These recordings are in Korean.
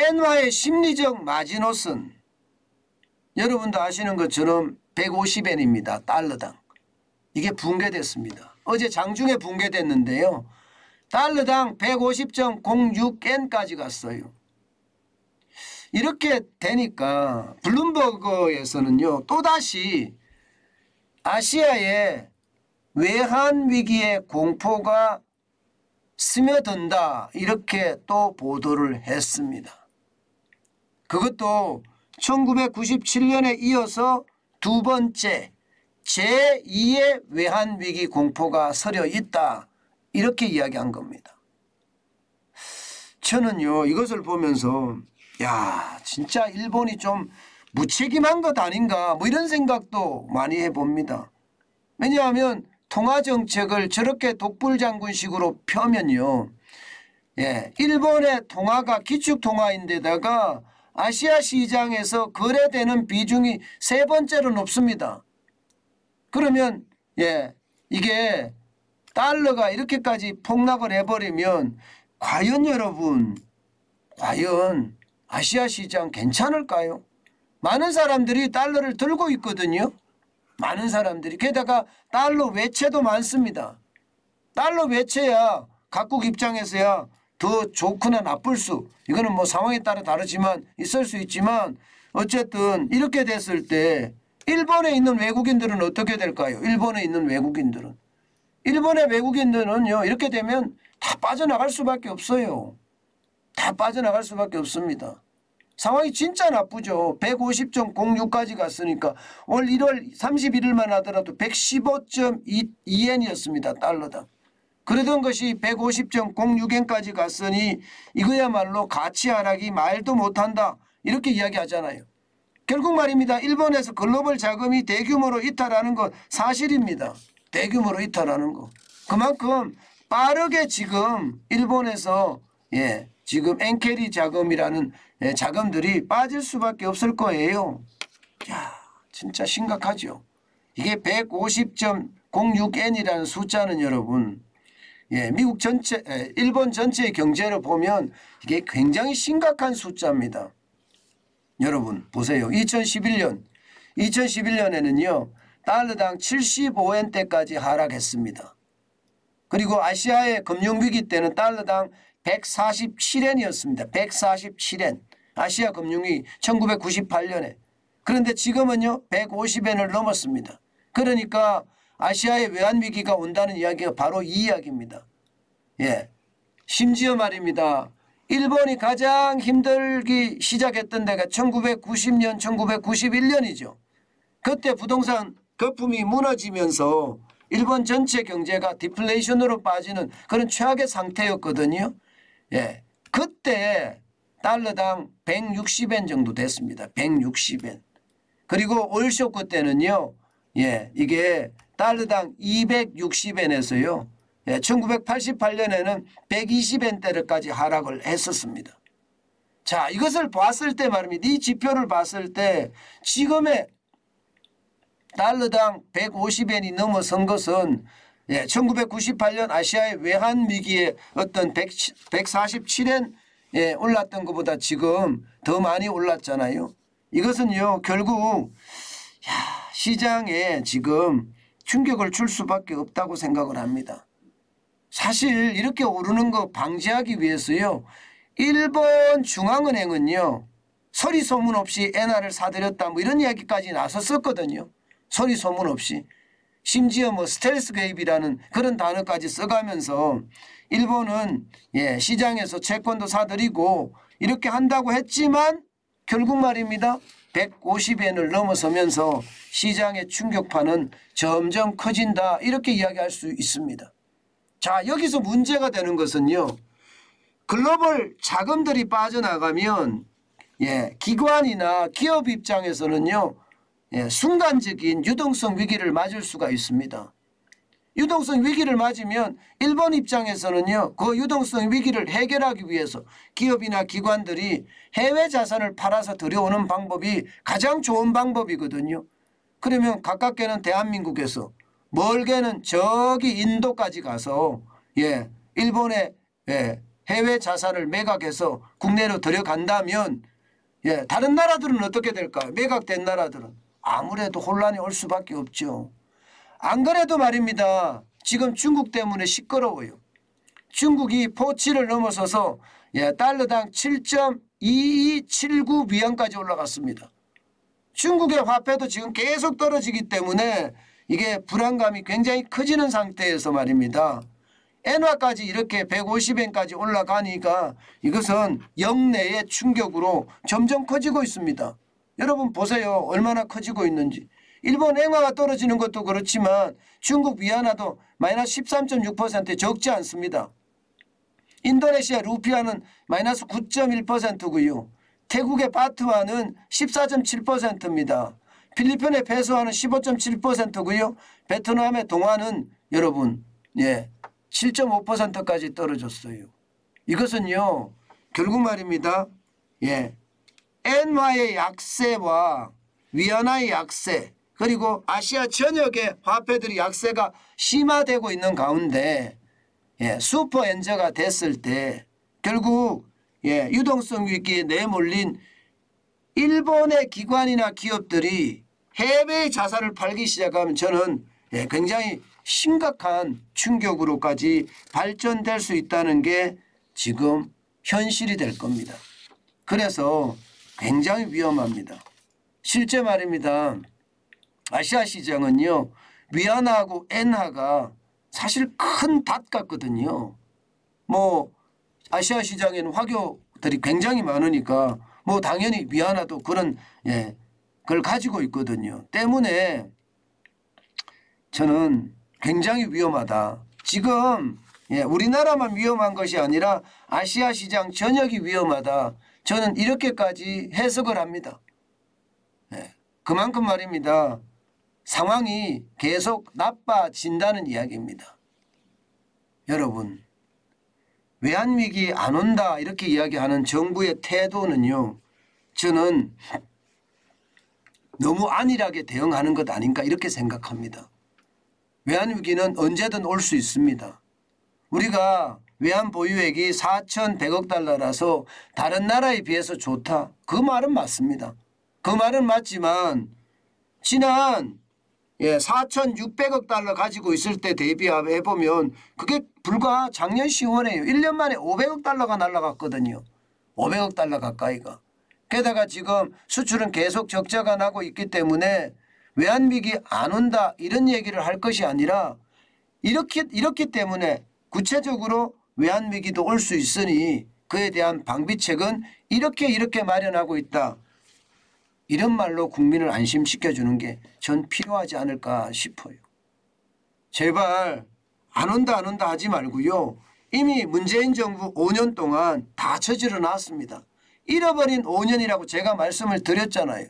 엔화의 심리적 마지노선 여러분도 아시는 것처럼 150엔입니다. 달러당. 이게 붕괴됐습니다. 어제 장중에 붕괴됐는데요. 달러당 150.06엔까지 갔어요. 이렇게 되니까 블룸버그에서는요. 또다시 아시아의 외환위기의 공포가 스며든다 이렇게 또 보도를 했습니다. 그것도 1997년에 이어서 두 번째 제2의 외환위기 공포가 서려 있다 이렇게 이야기한 겁니다. 저는요 이것을 보면서 야 진짜 일본이 좀 무책임한 것 아닌가 뭐 이런 생각도 많이 해봅니다. 왜냐하면 통화정책을 저렇게 독불장군식으로 펴면요. 예, 일본의 통화가 기축통화인데다가 아시아 시장에서 거래되는 비중이 세 번째로 높습니다. 그러면 예, 이게 달러가 이렇게까지 폭락을 해버리면 과연 여러분 과연 아시아 시장 괜찮을까요? 많은 사람들이 달러를 들고 있거든요. 많은 사람들이. 게다가 달러 외채도 많습니다. 달러 외채야 각국 입장에서야 더 좋거나 나쁠 수 이거는 뭐 상황에 따라 다르지만 있을 수 있지만 어쨌든 이렇게 됐을 때 일본에 있는 외국인들은 어떻게 될까요? 일본에 있는 외국인들은. 일본의 외국인들은요 이렇게 되면 다 빠져나갈 수밖에 없어요. 다 빠져나갈 수밖에 없습니다. 상황이 진짜 나쁘죠. 150.06까지 갔으니까 올 1월 31일만 하더라도 115.2엔이었습니다. 달러당. 그러던 것이 150.06엔까지 갔으니 이거야말로 가치 하락이 말도 못한다 이렇게 이야기하잖아요. 결국 말입니다. 일본에서 글로벌 자금이 대규모로 이탈하는 건 사실입니다. 대규모로 이탈하는 거. 그만큼 빠르게 지금 일본에서 예, 지금 엔캐리 자금이라는 자금들이 빠질 수밖에 없을 거예요. 야, 진짜 심각하죠. 이게 150.06엔이라는 숫자는 여러분 예, 미국 전체 일본 전체의 경제를 보면 이게 굉장히 심각한 숫자입니다. 여러분 보세요. 2011년에는요. 달러당 75엔대까지 하락했습니다. 그리고 아시아의 금융위기 때는 달러당 147엔이었습니다. 147엔. 아시아 금융위기 1998년에. 그런데 지금은요. 150엔을 넘었습니다. 그러니까 아시아의 외환위기가 온다는 이야기가 바로 이 이야기입니다. 예. 심지어 말입니다. 일본이 가장 힘들기 시작했던 데가 1990년, 1991년이죠. 그때 부동산 거품이 무너지면서 일본 전체 경제가 디플레이션으로 빠지는 그런 최악의 상태였거든요. 예. 그때 달러당 160엔 정도 됐습니다. 160엔. 그리고 올쇼크 때는요. 예. 이게 달러당 260엔에서요. 예. 1988년에는 120엔대까지 하락을 했었습니다. 자, 이것을 봤을 때 말입니다. 이 지표를 봤을 때 지금의 달러당 150엔이 넘어선 것은 예, 1998년 아시아의 외환위기에 어떤 147엔 예, 올랐던 것보다 지금 더 많이 올랐잖아요. 이것은요 결국 시장에 지금 충격을 줄 수밖에 없다고 생각을 합니다. 사실 이렇게 오르는 거 방지하기 위해서요. 일본 중앙은행은요. 소리 소문 없이 엔화를 사들였다 뭐 이런 이야기까지 나섰었거든요. 소리 소문 없이. 심지어 뭐 스텔스 개입이라는 그런 단어까지 써가면서 일본은 예, 시장에서 채권도 사들이고 이렇게 한다고 했지만 결국 말입니다. 150엔을 넘어서면서 시장의 충격파는 점점 커진다 이렇게 이야기할 수 있습니다. 자, 여기서 문제가 되는 것은요. 글로벌 자금들이 빠져나가면 예, 기관이나 기업 입장에서는요. 예, 순간적인 유동성 위기를 맞을 수가 있습니다. 유동성 위기를 맞으면 일본 입장에서는요. 그 유동성 위기를 해결하기 위해서 기업이나 기관들이 해외 자산을 팔아서 들여오는 방법이 가장 좋은 방법이거든요. 그러면 가깝게는 대한민국에서 멀게는 저기 인도까지 가서 예, 일본의 예, 해외 자산을 매각해서 국내로 들여간다면 다른 나라들은 어떻게 될까요? 매각된 나라들은 아무래도 혼란이 올 수밖에 없죠. 안 그래도 말입니다. 지금 중국 때문에 시끄러워요. 중국이 포치를 넘어서서 달러당 7.2279 위안까지 올라갔습니다. 중국의 화폐도 지금 계속 떨어지기 때문에 이게 불안감이 굉장히 커지는 상태에서 말입니다. 엔화까지 이렇게 150엔까지 올라가니까 이것은 역내의 충격으로 점점 커지고 있습니다. 여러분 보세요. 얼마나 커지고 있는지. 일본 엔화가 떨어지는 것도 그렇지만 중국 위안화도 마이너스 13.6% 적지 않습니다. 인도네시아 루피아는 마이너스 9.1%고요. 태국의 바트화는 14.7%입니다. 필리핀의 페소화는 15.7%고요. 베트남의 동화는 여러분 7.5%까지 떨어졌어요. 이것은요 결국 말입니다. 엔화의 약세와 위안화의 약세 그리고 아시아 전역의 화폐들이 약세가 심화되고 있는 가운데 슈퍼 엔저가 됐을 때 결국 유동성 위기에 내몰린 일본의 기관이나 기업들이 해외의 자산을 팔기 시작하면 저는 굉장히 심각한 충격으로까지 발전될 수 있다는 게 지금 현실이 될 겁니다. 그래서 굉장히 위험합니다. 실제 말입니다. 아시아 시장은요. 위안화하고 엔화가 사실 큰 닷 같거든요. 뭐 아시아 시장에는 화교들이 굉장히 많으니까 뭐 당연히 위안화도 그런 걸 가지고 있거든요. 때문에 저는 굉장히 위험하다. 지금 우리나라만 위험한 것이 아니라 아시아 시장 전역이 위험하다. 저는 이렇게까지 해석을 합니다. 그만큼 말입니다. 상황이 계속 나빠진다는 이야기입니다. 여러분 외환위기 안 온다 이렇게 이야기하는 정부의 태도는요. 저는 너무 안일하게 대응하는 것 아닌가 이렇게 생각합니다. 외환위기는 언제든 올 수 있습니다. 우리가 외환 보유액이 4,100억 달러라서 다른 나라에 비해서 좋다. 그 말은 맞습니다. 그 말은 맞지만 지난 4,600억 달러 가지고 있을 때 대비해보면 그게 불과 작년 10월에요. 1년 만에 500억 달러가 날아갔거든요. 500억 달러 가까이가. 게다가 지금 수출은 계속 적자가 나고 있기 때문에 외환위기 안 온다 이런 얘기를 할 것이 아니라 이렇기 때문에 구체적으로 외환위기도 올 수 있으니 그에 대한 방비책은 이렇게 마련하고 있다. 이런 말로 국민을 안심시켜주는 게 전 필요하지 않을까 싶어요. 제발 안 온다 하지 말고요. 이미 문재인 정부 5년 동안 다 저질러 놨습니다. 잃어버린 5년이라고 제가 말씀을 드렸잖아요.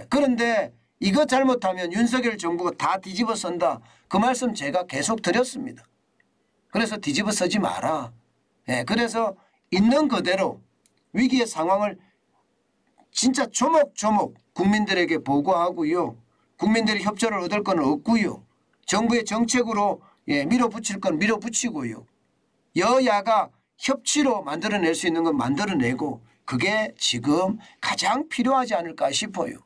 그런데 이거 잘못하면 윤석열 정부가 다 뒤집어 쓴다. 그 말씀 제가 계속 드렸습니다. 그래서 뒤집어 쓰지 마라. 그래서 있는 그대로 위기의 상황을 진짜 조목조목 국민들에게 보고하고요. 국민들이 협조를 얻을 건 없고요. 정부의 정책으로 밀어붙일 건 밀어붙이고요. 여야가 협치로 만들어낼 수 있는 건 만들어내고 그게 지금 가장 필요하지 않을까 싶어요.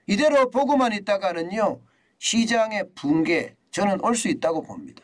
이대로 보고만 있다가는요. 시장의 붕괴 저는 올 수 있다고 봅니다.